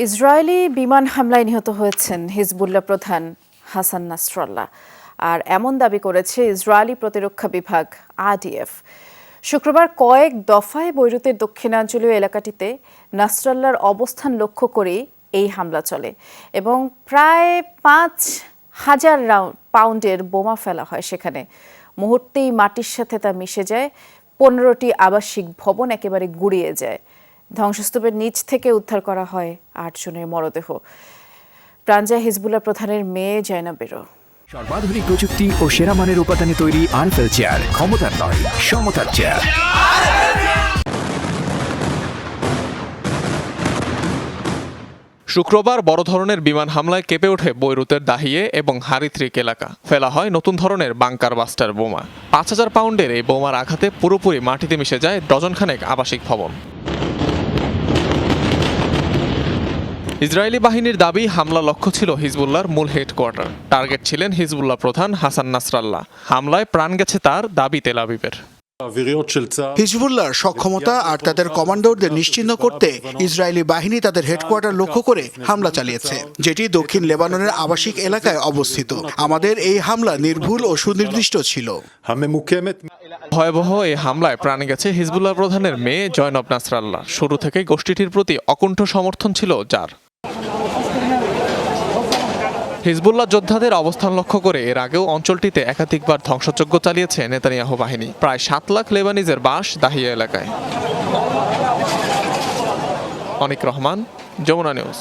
Israeli বিমান হামলায় নিহত হয়েছেন হিজবুল্লাহ প্রধান হাসান নাসরাল্লাহ। আর এমন দাবি করেছে ইসরায়েলি প্রতিরক্ষা বিভাগ আইডিএফ। শুক্রবার কয়েক দফায় বৈরুতের দক্ষিণাঞ্চলীয় এলাকাটিতে নাসরাল্লাহর অবস্থান লক্ষ্য করেই এই হামলা চলে এবং প্রায় 5,000 পাউন্ডের বোমা ফেলা হয় সেখানে। মুহূর্তেই মাটির সাথে তা মিশে যায়। 15টি আবাসিক ভবন একেবারে গুঁড়িয়ে যায়। ধ্বংসস্তূপের নিচ থেকে উদ্ধার করা হয় 8 জনের মরদেহ। প্রাণ যায় হিজবুল্লাহ প্রধানের মেয়ে জয়নাবেরও। সর্বাধুনিক প্রযুক্তি ও সেরা মানের উপাদানে তৈরি আরএফএল চেয়ার, ক্ষমতার নয় সমতার চেয়ার। শুক্রবার বড় ধরনের বিমান হামলায় কেঁপে ওঠে বৈরুতের দাহিয়ে এবং হারিত্রিক এলাকা। ফেলা হয় নতুন ধরনের বাংকার বাস্টার বোমা। 5,000 পাউন্ডের এই বোমার আঘাতে পুরোপুরি মাটিতে মিশে যায় ডজনখানেক আবাসিক ভবন। ইসরায়েলি বাহিনীর দাবি, হামলা লক্ষ্য ছিল হিজবুল্লাহর মূল হেডকোয়ার্টার। টার্গেট ছিলেন হিজবুল্লাহ প্রধান হাসান নাসরাল্লাহ। হামলায় প্রাণ গেছে তার, দাবি তেল আবিবের। হিজবুল্লাহর সক্ষমতা আর তাদের কমান্ডারদের নিশ্চিহ্ন করতে ইসরায়েলি বাহিনী তাদের হেডকোয়ার্টার লক্ষ্য করে হামলা চালিয়েছে, যেটি দক্ষিণ লেবাননের আবাসিক এলাকায় অবস্থিত। আমাদের এই হামলা নির্ভুল ও সুনির্দিষ্ট ছিল। ভয়াবহ এই হামলায় প্রাণ গেছে হিজবুল্লাহ প্রধানের মেয়ে জয়নব নাসরাল্লাহ। শুরু থেকেই গোষ্ঠীটির প্রতি অকুণ্ঠ সমর্থন ছিল যার। হিজবুল্লাহ যোদ্ধাদের অবস্থান লক্ষ্য করে এর আগেও অঞ্চলটিতে একাধিকবার ধ্বংসযজ্ঞ চালিয়েছে নেতানিয়াহু বাহিনী। প্রায় 7 লাখ লেবানিজের বাস দাহিয়া এলাকায়। অনিক রহমান, যমুনা নিউজ।